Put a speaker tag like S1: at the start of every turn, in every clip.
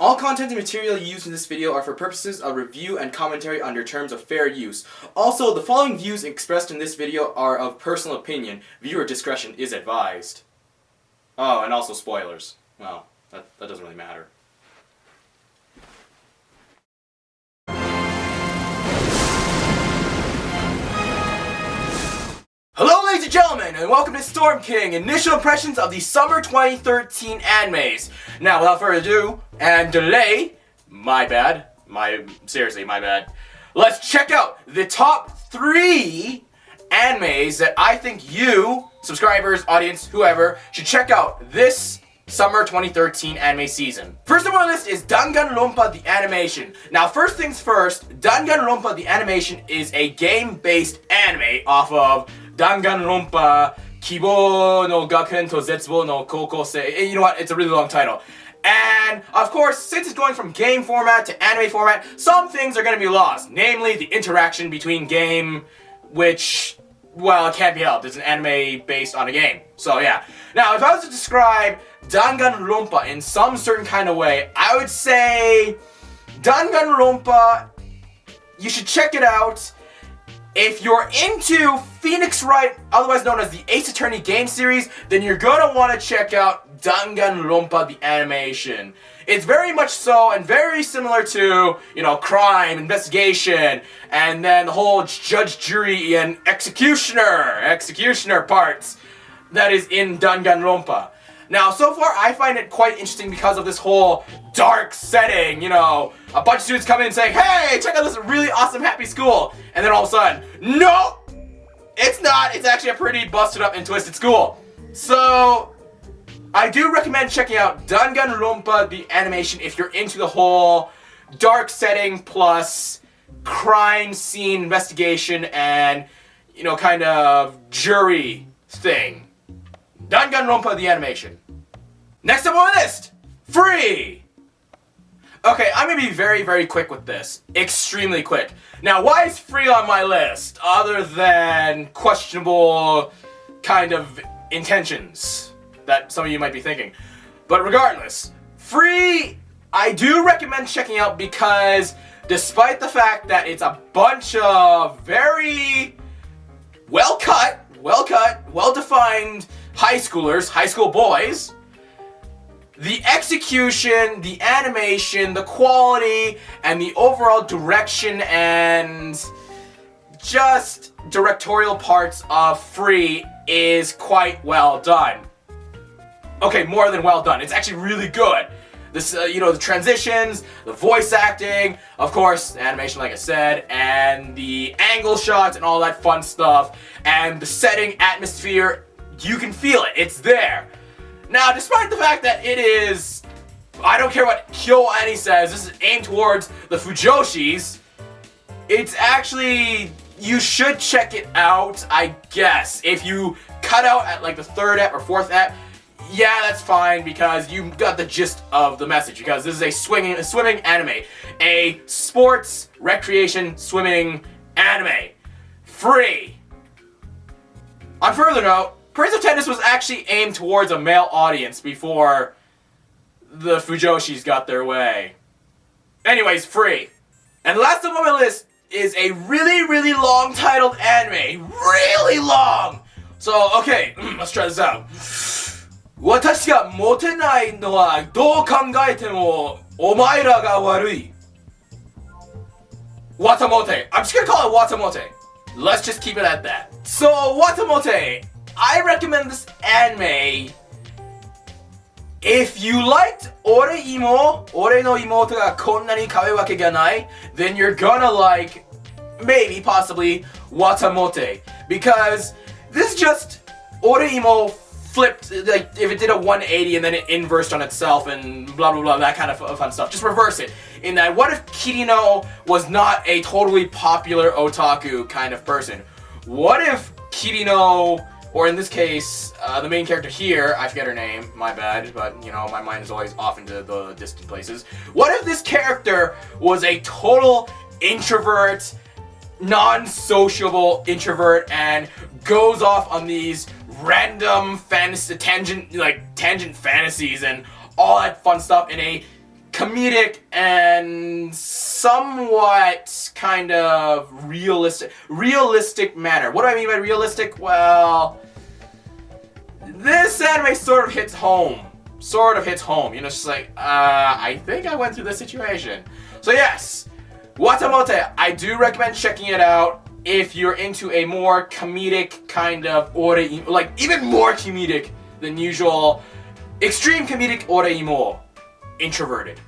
S1: All content and material used in this video are for purposes of review and commentary under terms of fair use. Also, the following views expressed in this video are of personal opinion. Viewer discretion is advised. Oh, and also spoilers. Well, that doesn't really matter. Hello ladies and gentlemen, and welcome to StormKing, initial impressions of the summer 2013 animes. Now, without further ado, and delay, seriously, my bad. Let's check out the top 3 animes that I think you, subscribers, audience, whoever, should check out this summer 2013 anime season. First up on the list is Danganronpa the animation. Now, first things first, Danganronpa the animation is a game-based anime off of Danganronpa Kibou no Gakuren to Zetsubo no Koukosei. You know what? It's a really long title. And, of course, since it's going from game format to anime format, some things are going to be lost. Namely, the interaction between game, which, well, it can't be helped. It's an anime based on a game. So, yeah. Now, if I was to describe Danganronpa in some certain kind of way, I would say Danganronpa, you should check it out. If you're into Phoenix Wright, otherwise known as the Ace Attorney game series, then you're gonna want to check out Danganronpa the animation. It's very much so, and very similar to, you know, crime, investigation, and then the whole judge, jury, and executioner parts that is in Danganronpa. Now, so far, I find it quite interesting because of this whole dark setting, you know, a bunch of students come in and say, hey, check out this really awesome happy school, and then all of a sudden, no, it's not, it's actually a pretty busted up and twisted school. So, I do recommend checking out Danganronpa the animation if you're into the whole dark setting plus crime scene investigation and, you know, kind of jury thing. Danganronpa the animation. Next up on the list, Free! Okay, I'm gonna be very, very quick with this. Extremely quick. Now, why is Free on my list, other than questionable kind of intentions that some of you might be thinking? But regardless, Free, I do recommend checking out because despite the fact that it's a bunch of very well-cut, well-defined high schoolers, high school boys, the execution, the animation, the quality, and the overall direction and just directorial parts of Free is quite well done. Okay, more than well done. It's actually really good. This, you know, the transitions, the voice acting, of course, the animation, like I said, and the angle shots and all that fun stuff, and the setting, atmosphere, you can feel it. It's there. Now, despite the fact that it is, I don't care what KyoAni says, this is aimed towards the Fujoshis, it's actually, you should check it out, I guess. If you cut out at like the 3rd ep or 4th ep, yeah, that's fine because you got the gist of the message, because this is a swimming anime. A sports, recreation, swimming anime. Free. On further note, Prince of Tennis was actually aimed towards a male audience before the Fujoshis got their way. Anyways, Free. And last up on my list is a really, really long titled anime. Really long! So, okay, let's try this out. 私がモテないのはどう考えてもお前らが悪い. Watamote. I'm just gonna call it Watamote. Let's just keep it at that. So, Watamote, I recommend this anime if you liked Ore no imoto ga konna ni kawai wake ga nai, then you're gonna like, maybe, possibly, Watamote. Because this is just Ore flipped, like, if it did a 180 and then it inversed on itself and blah blah blah, that kind of fun stuff. Just reverse it. In that, what if Kirino was not a totally popular otaku kind of person? What if Kirino, or in this case, the main character here, I forget her name, my bad, but, you know, my mind is always off into the distant places. What if this character was a total introvert, non-sociable introvert, and goes off on these random fantasy, tangent fantasies and all that fun stuff in a comedic and somewhat kind of realistic manner. What do I mean by realistic? Well, this anime sort of hits home. You know, it's just like, I think I went through this situation. So yes, Watamote, I do recommend checking it out if you're into a more comedic kind of like even more comedic than usual, extreme comedic oreimo, introverted.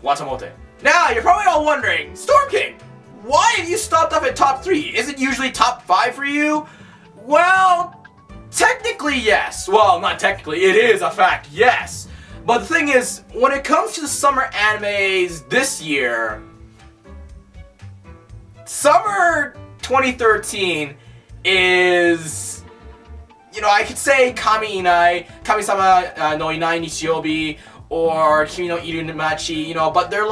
S1: Watamote. Now, you're probably all wondering, StormKing, why have you stopped off at top 3? Is it usually top 5 for you? Well, technically yes. Well, not technically, it is a fact, yes. But the thing is, when it comes to the summer animes this year, summer 2013 is, you know, I could say Kamisama no Inai Nichiobi or Kimi no Iru Machi, you know, but they're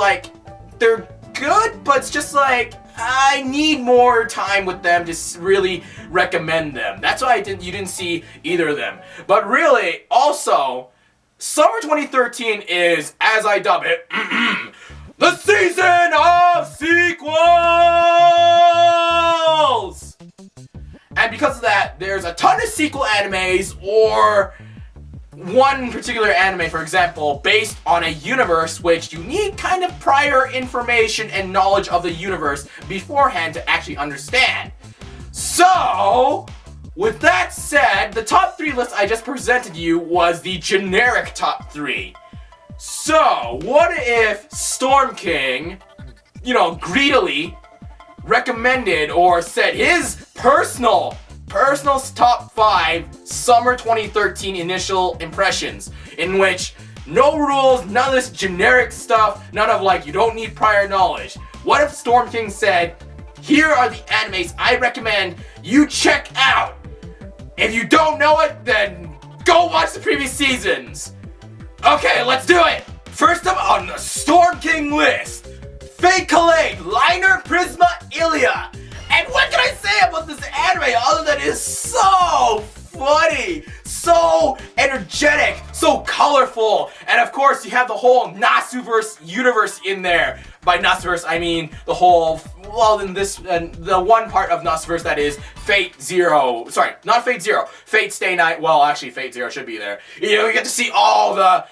S1: good, but it's just like, I need more time with them to really recommend them. That's why you didn't see either of them. But really, also, summer 2013 is, as I dub it, the season of sequels! And because of that, there's a ton of sequel animes, or one particular anime, for example, based on a universe which you need kind of prior information and knowledge of the universe beforehand to actually understand. So, with that said, the top 3 list I just presented you was the generic top 3. So, what if StormKing, you know, greedily recommended or said his personal top 5 summer 2013 initial impressions, in which no rules, none of this generic stuff, none of like, you don't need prior knowledge. What if StormKing said, here are the animes I recommend you check out. If you don't know it, then go watch the previous seasons. Okay, let's do it. First up on the StormKing list, Fate Collade, Liner, Prisma, Illya. And what can I say about this anime other than it's so funny, so energetic, so colorful, and of course you have the whole Nasuverse universe in there. By Nasuverse, I mean the whole, well, in this, the one part of Nasuverse that is Fate Zero. Sorry, not Fate Zero. Fate Stay Night. Well, actually, Fate Zero should be there. You know, you get to see all the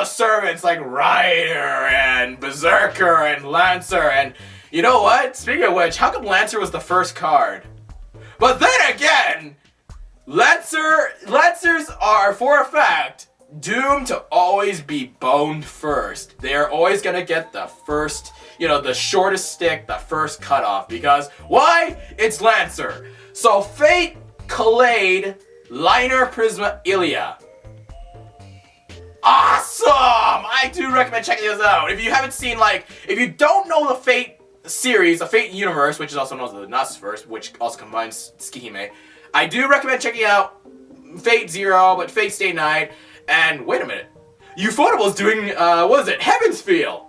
S1: servants like Rider and Berserker and Lancer and. You know what? Speaking of which, how come Lancer was the first card? But then again, Lancers are, for a fact, doomed to always be boned first. They are always gonna get the first, you know, the shortest stick, the first cutoff. Because, why? It's Lancer. So, Fate, Collade, Liner, Prisma, Illya. Awesome! I do recommend checking this out. If you haven't seen, like, if you don't know the Fate series, the Fate universe, which is also known as the Nasuverse, which also combines Tsukihime, I do recommend checking out Fate Zero, but Fate Stay Night, and wait a minute, Ufotable's doing, what is it, Heaven's Feel!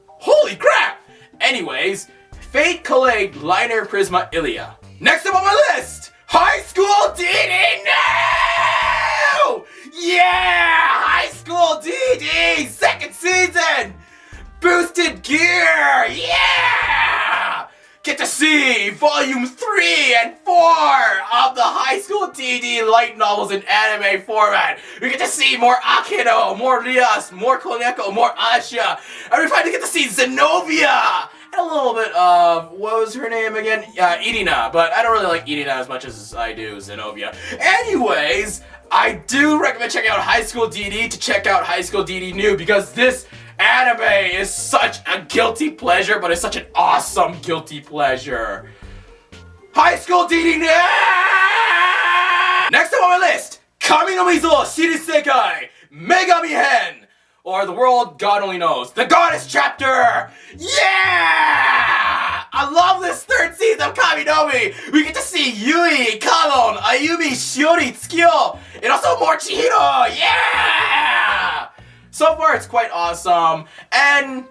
S1: Holy crap! Anyways, Fate, Collade, Liner, Prisma, Illya. Next up on my list, High School DD! No! Yeah! High School DD! Second season! Boosted gear! Yeah! Get to see volume 3 and 4 of the High School DD light novels in anime format. We get to see more Akeno, more Rias, more Koneko, more Asha. And we finally get to see Zenobia! And a little bit of, what was her name again? Irina, but I don't really like Irina as much as I do Zenobia. Anyways, I do recommend checking out High School DD to check out High School DD New, because this anime is such a guilty pleasure, but it's such an awesome guilty pleasure. High School DD Now! Next up on my list, KamiNomi zo Shiru Sekai, Megami Hen, or The World God Only Knows, the Goddess Chapter! Yeah! I love this third season of KamiNomi! We get to see Yui, Kalon, Ayumi, Shiori, Tsukio, and also more Chihiro! Yeah! So far, it's quite awesome, and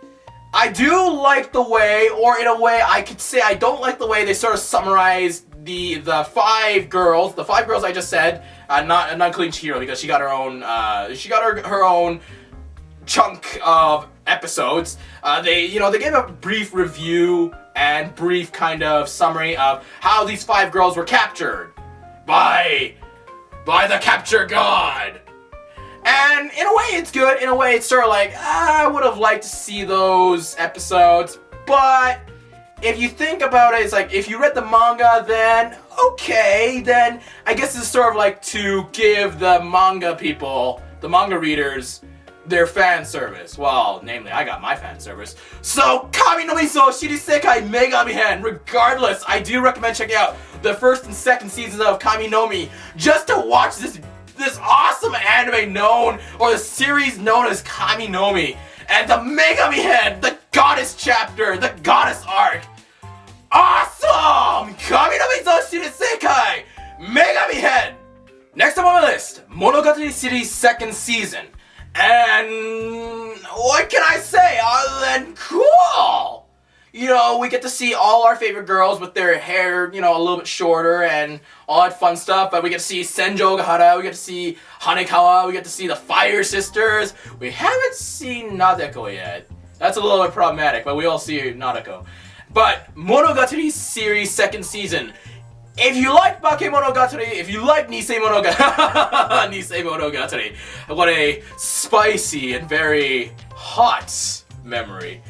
S1: I do like the way, or in a way, I could say I don't like the way they sort of summarized the 5 girls. The 5 girls I just said, not including Chihiro, because she got her own, her own chunk of episodes, they gave a brief review and brief kind of summary of how these 5 girls were captured by the capture god. And in a way it's good, in a way it's sort of like, I would have liked to see those episodes, but if you think about it, it's like, if you read the manga, then okay, then I guess it's sort of like to give the manga people, the manga readers, their fan service. Well, namely, I got my fan service. So, KamiNomi so Shirisekai Megami-hen. Regardless, I do recommend checking out the 1st and 2nd seasons of KamiNomi just to watch this awesome anime known, or the series known as KamiNomi. And the Megami-hen, the goddess chapter, the goddess arc. Awesome! KamiNomi so Shirisekai Megami-hen. Next up on my list, Monogatari series 2nd season. And what can I say other than cool? You know, we get to see all our favorite girls with their hair, you know, a little bit shorter and all that fun stuff. But we get to see Senjo Ogahara, we get to see Hanekawa, we get to see the Fire Sisters. We haven't seen Nadeko yet. That's a little bit problematic, but we all see Nadeko. But Monogatari series 2nd season. If you like Bakemonogatari, if you like Nisei Monogatari, what a spicy and very hot memory.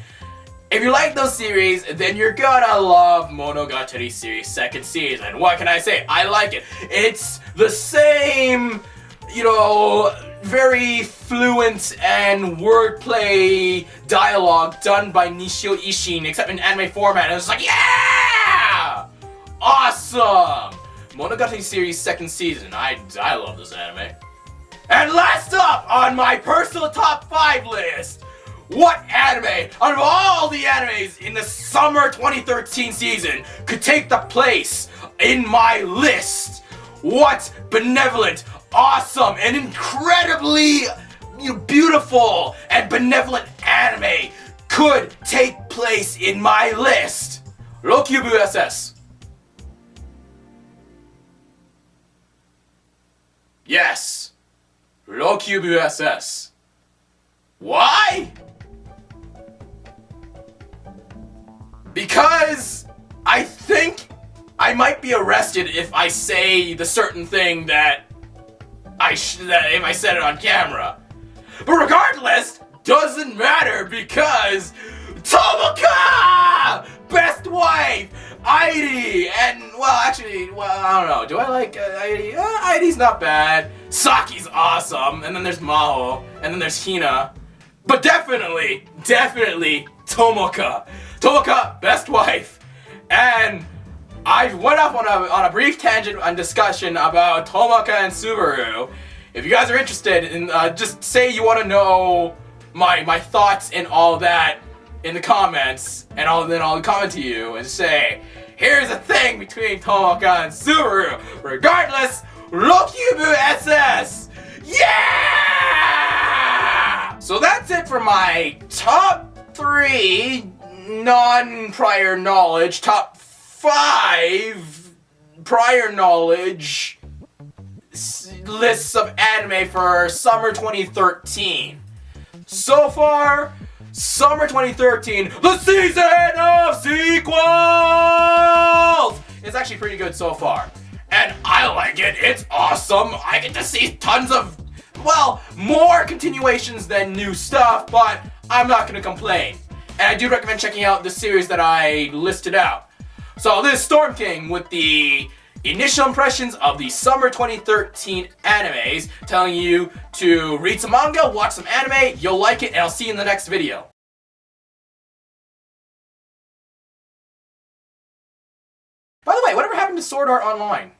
S1: If you like those series, then you're gonna love Monogatari series 2nd season. What can I say? I like it. It's the same, you know, very fluent and wordplay dialogue done by Nishio Ishin, except in anime format. And it's like, yeah! Awesome! Monogatari series 2nd season. I love this anime. And last up on my personal top 5 list, what anime out of all the animes in the summer 2013 season could take the place in my list? What benevolent, awesome, and incredibly beautiful and benevolent anime could take place in my list? Rokyubu SS. Yes, Rokyubu SS. Why? Because I think I might be arrested if I say the certain thing that if I said it on camera. But regardless, doesn't matter because Tomoka! Best wife! Airi! And, well, actually, I don't know. Do I like Airi? Airi's not bad. Saki's awesome. And then there's Maho. And then there's Hina. But definitely Tomoka. Tomoka, best wife. And I went off on a brief tangent and discussion about Tomoka and Subaru. If you guys are interested, in, just say you want to know my thoughts and all that in the comments, and then I'll comment to you and say, here's a thing between Tomoka and Subaru. Regardless, Rokyubu SS! Yeah! So that's it for my top 3 non-prior knowledge, top 5 prior knowledge lists of anime for summer 2013. So far, summer 2013, the season of sequels! It's actually pretty good so far. And I like it, it's awesome. I get to see tons of, well, more continuations than new stuff, but I'm not gonna complain. And I do recommend checking out the series that I listed out. So this is StormKing with the initial impressions of the summer 2013 animes, telling you to read some manga, watch some anime, you'll like it, and I'll see you in the next video. By the way, whatever happened to Sword Art Online?